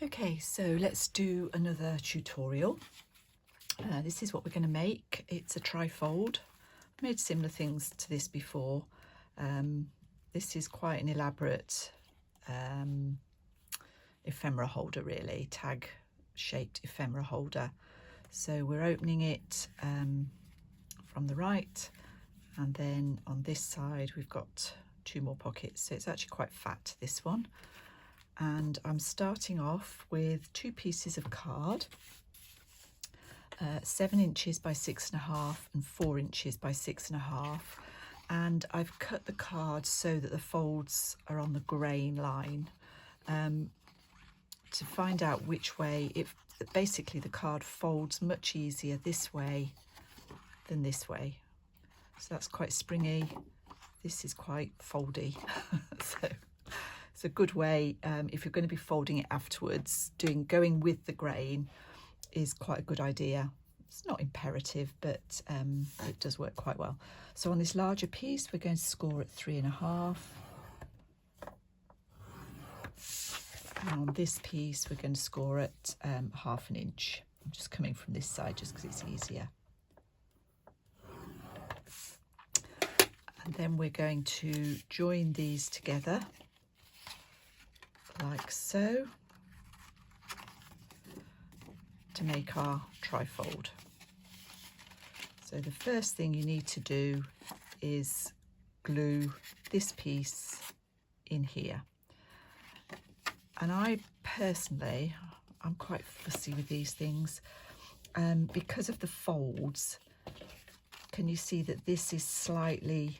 Okay, so let's do another tutorial. This is what we're going to make. It's a trifold. I've made similar things to this before. This is quite an elaborate ephemera holder, really, tag shaped ephemera holder. So we're opening it from the right, and then on this side we've got two more pockets, so it's actually quite fat, this one. And I'm starting off with two pieces of card, 7 inches by 6.5 and 4 inches by 6.5, and I've cut the card so that the folds are on the grain line. To find out which way, basically the card folds much easier this way than this way. So that's quite springy. This is quite foldy. So it's a good way, if you're going to be folding it afterwards, going with the grain is quite a good idea. It's not imperative, but it does work quite well. So on this larger piece, we're going to score at 3.5. And on this piece, we're going to score at 1/2 inch. I'm just coming from this side just because it's easier. And then we're going to join these together like so to make our trifold. So the first thing you need to do is glue this piece in here. And I personally, I'm quite fussy with these things, because of the folds. Can you see that this is slightly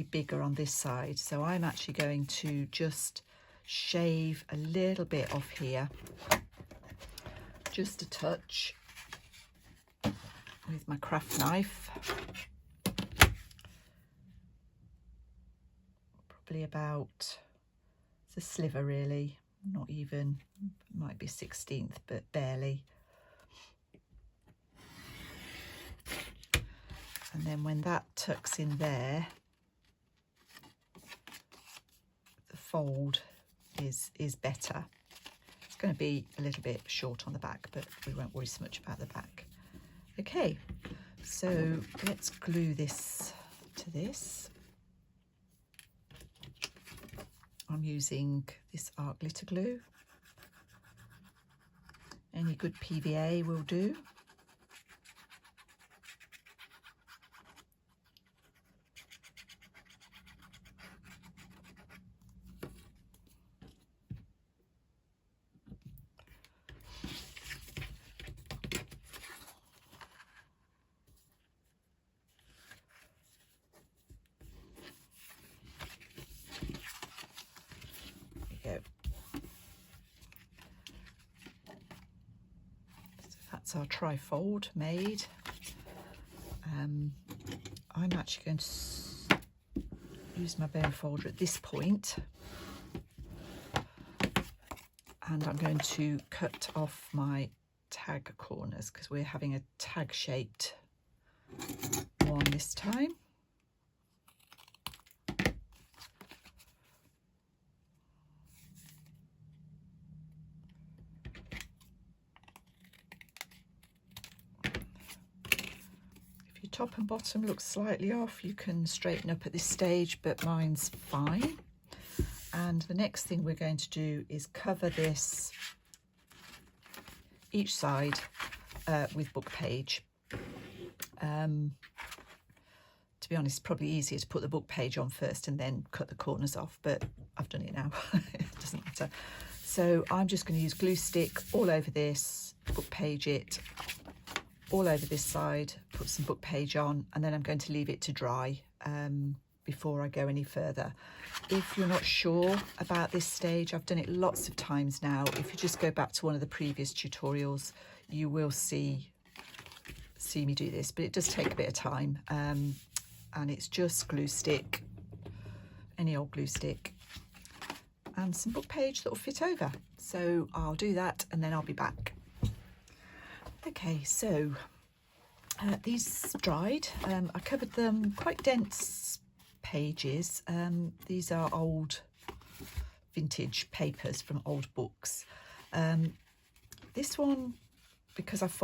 bigger on this side? So I'm actually going to just shave a little bit off here, just a touch, with my craft knife. Probably about, it's a sliver really, not even, might be 1/16, but barely. And then when that tucks in there, the fold is better. It's going to be a little bit short on the back, but we won't worry so much about the back. Okay, so let's glue this to this. I'm using this art glitter glue. Any good PVA will do. That's our trifold made. I'm actually going to use my bone folder at this point, and I'm going to cut off my tag corners because we're having a tag shaped one this time. Top and bottom looks slightly off, you can straighten up at this stage, but mine's fine. And the next thing we're going to do is cover this each side with book page. To be honest, probably easier to put the book page on first and then cut the corners off, but I've done it now. It doesn't matter. So I'm just going to use glue stick all over this, book page it all over this side, put some book page on, and then I'm going to leave it to dry before I go any further. If you're not sure about this stage, I've done it lots of times now. If you just go back to one of the previous tutorials, you will see me do this, but it does take a bit of time. And it's just glue stick, any old glue stick, and some book page that will fit over. So I'll do that and then I'll be back. Okay, so these dried. I covered them, quite dense pages. These are old vintage papers from old books. This one, because I've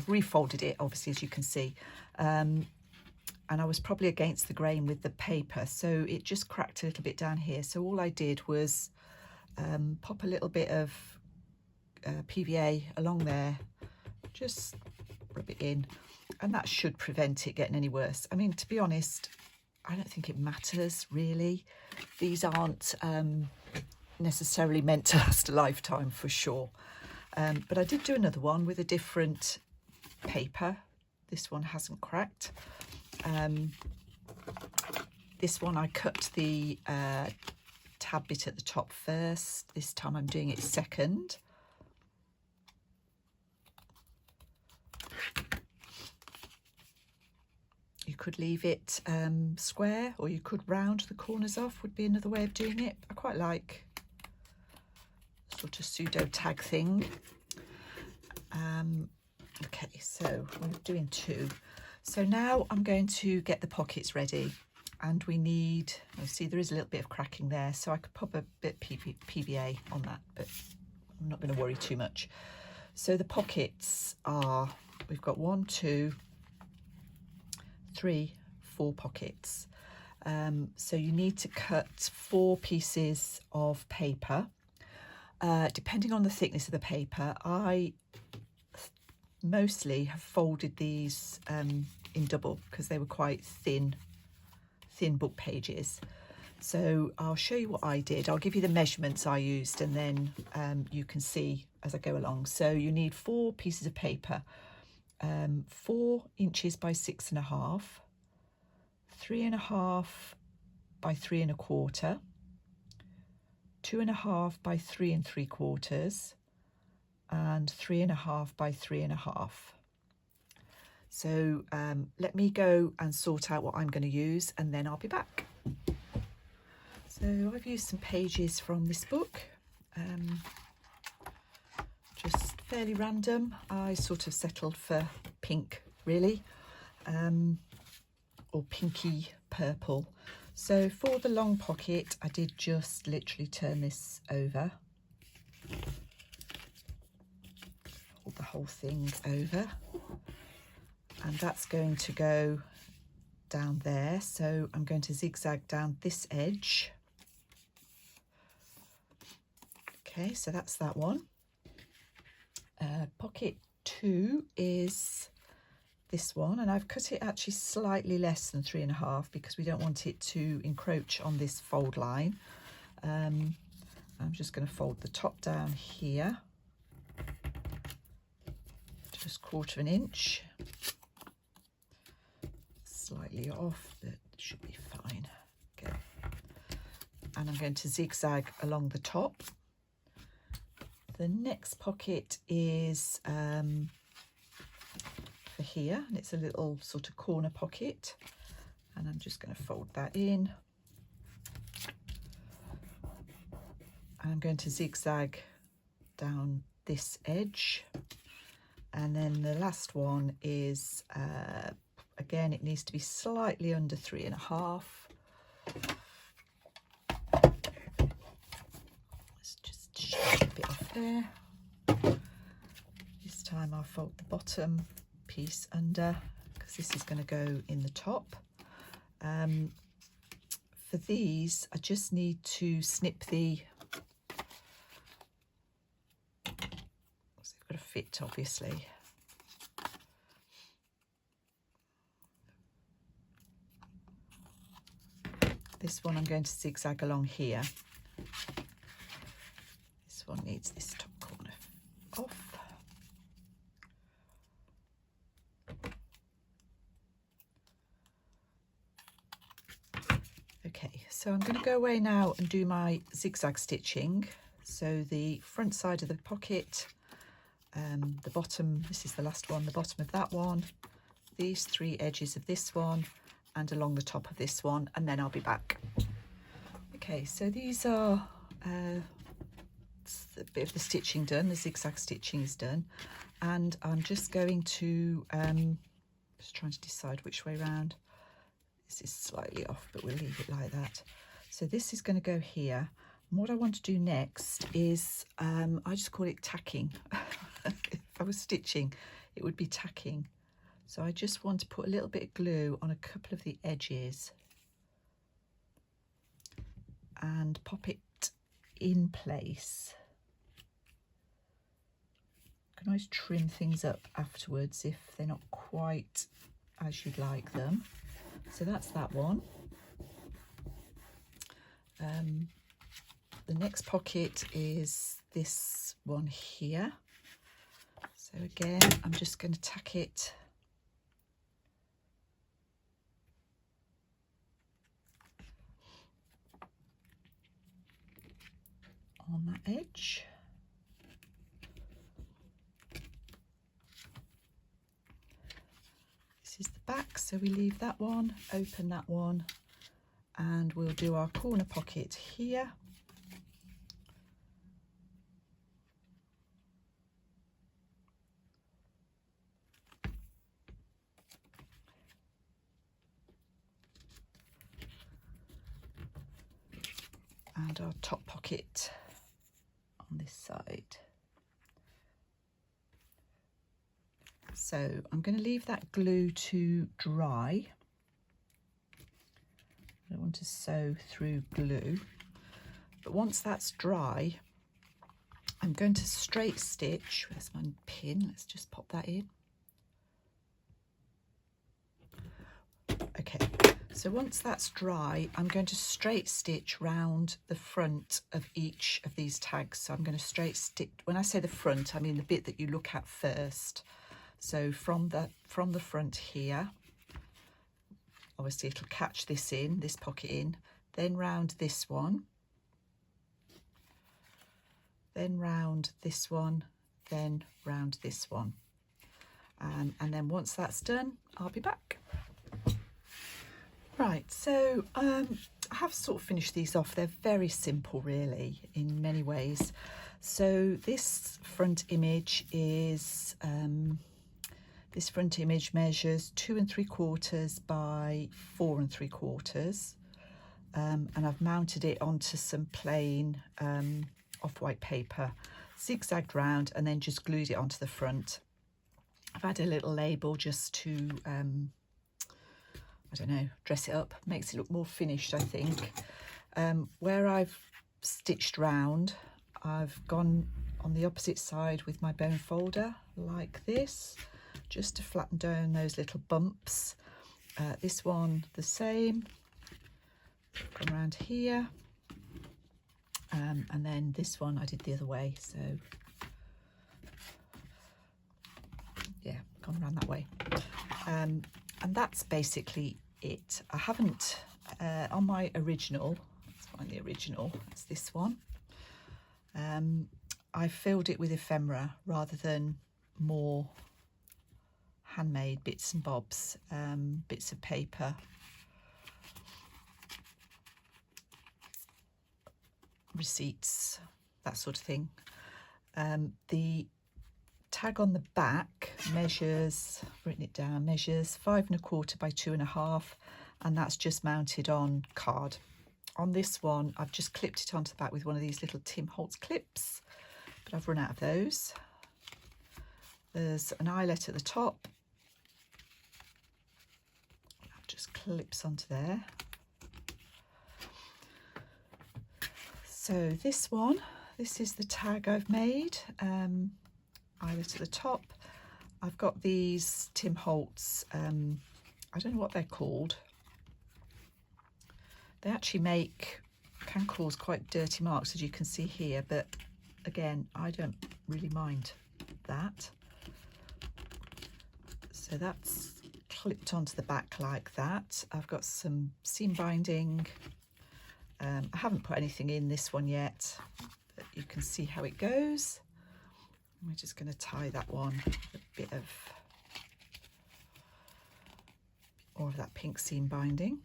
refolded it, obviously, as you can see, and I was probably against the grain with the paper, so it just cracked a little bit down here. So all I did was pop a little bit of PVA along there, just rub it in, and that should prevent it getting any worse. I mean, to be honest, I don't think it matters really. These aren't necessarily meant to last a lifetime for sure. But I did do another one with a different paper. This one hasn't cracked. This one I cut the tab bit at the top first. This time I'm doing it second. You could leave it square, or you could round the corners off, would be another way of doing it. I quite like sort of pseudo tag thing. Okay, so we're doing two. So now I'm going to get the pockets ready, and we need, oh, see there is a little bit of cracking there, so I could pop a bit PVA on that, but I'm not going to worry too much. So the pockets are, we've got 1, 2, 3, 4 pockets. So you need to cut 4 pieces of paper. Depending on the thickness of the paper, I mostly have folded these in double because they were quite thin book pages. So I'll show you what I did. I'll give you the measurements I used, and then you can see as I go along. So you need 4 pieces of paper, 4 inches by 6.5, 3.5 by 3 1/4, 2.5 by 3 3/4, and 3.5 by 3 1/2. So let me go and sort out what I'm going to use, and then I'll be back. So I've used some pages from this book, just fairly random. I sort of settled for pink really, or pinky purple. So for the long pocket, I did just literally turn this over, fold the whole thing over, and that's going to go down there. So I'm going to zigzag down this edge. Okay, so that's that one. Pocket 2 is this one, and I've cut it actually slightly less than 3.5 because we don't want it to encroach on this fold line. I'm just going to fold the top down here, just 1/4 inch, slightly off, but it should be fine. Okay, and I'm going to zigzag along the top. The next pocket is for here, and it's a little sort of corner pocket, and I'm just going to fold that in, and I'm going to zigzag down this edge. And then the last one is again, it needs to be slightly under 3.5. Let's just shave a bit off there. This time I'll fold the bottom piece under, because this is going to go in the top. For these, I just need to snip the, so they've got to fit obviously. This one I'm going to zigzag along here. This one needs this top corner off. Okay, so I'm going to go away now and do my zigzag stitching. So the front side of the pocket, the bottom, this is the last one, the bottom of that one, these 3 edges of this one, and along the top of this one, and then I'll be back. Okay, so these are a bit of the stitching done, the zigzag stitching is done, and I'm just going to, just trying to decide which way round. This is slightly off, but we'll leave it like that. So this is going to go here. what I want to do next is, I just call it tacking. If I was stitching, it would be tacking. So I just want to put a little bit of glue on a couple of the edges and pop it in place. You can always trim things up afterwards if they're not quite as you'd like them. So that's that one. The next pocket is this one here. So again, I'm just going to tack it on that edge. This is the back, so we leave that one, open that one, and we'll do our corner pocket here. And our top pocket on this side. So I'm going to leave that glue to dry. I don't want to sew through glue, but once that's dry, I'm going to straight stitch. Where's my pin? Let's just pop that in. Okay, so once that's dry, I'm going to straight stitch round the front of each of these tags. So I'm going to straight stitch, when I say the front, I mean the bit that you look at first. So from the front here, obviously it'll catch this in, this pocket in, then round this one, then round this one, then round this one. And then once that's done, I'll be back. Right, so I have sort of finished these off. They're very simple, really, in many ways. So this front image is, this front image measures 2 3/4 by 4 3/4, and I've mounted it onto some plain off-white paper, zigzagged round, and then just glued it onto the front. I've had a little label just to I don't know, dress it up, makes it look more finished, I think. Where I've stitched round, I've gone on the opposite side with my bone folder like this, just to flatten down those little bumps. This one the same, gone around here, and then this one I did the other way, so yeah, gone around that way. And that's basically it. I haven't, on my original, let's find the original, it's this one. I filled it with ephemera rather than more handmade bits and bobs, bits of paper, receipts, that sort of thing. The tag on the back measures, I've written it down, measures 5 1/4 by 2 1/2, and that's just mounted on card. On this one, I've just clipped it onto the back with one of these little Tim Holtz clips, but I've run out of those. There's an eyelet at the top. That just clips onto there. So this one, this is the tag I've made. Eyelet at the top. I've got these Tim Holtz, I don't know what they're called. They actually make, can cause quite dirty marks, as you can see here, but again, I don't really mind that. So that's clipped onto the back like that. I've got some seam binding. I haven't put anything in this one yet, but you can see how it goes. We're just going to tie that one with a bit of more of that pink seam binding.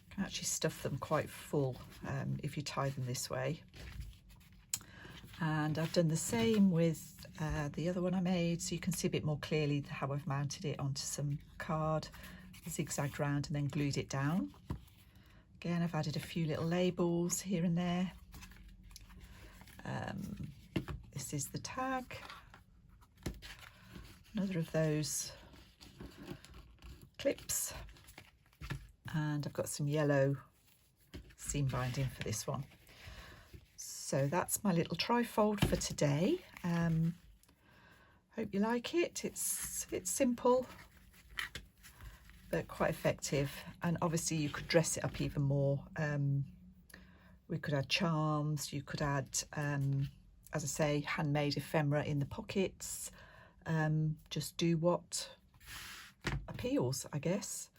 You can actually stuff them quite full if you tie them this way. And I've done the same with the other one I made, so you can see a bit more clearly how I've mounted it onto some card. zigzagged round and then glued it down. Again, I've added a few little labels here and there. This is the tag. Another of those clips. And I've got some yellow seam binding for this one. So that's my little trifold for today. Hope you like it. It's simple, but quite effective. And obviously you could dress it up even more. We could add charms, you could add, as I say, handmade ephemera in the pockets. Just do what appeals, I guess.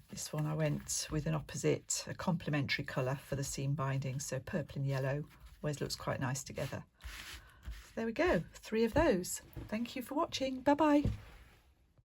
This one I went with an opposite, a complementary colour for the seam binding, so purple and yellow always looks quite nice together. So there we go, 3 of those. Thank you for watching. Bye bye.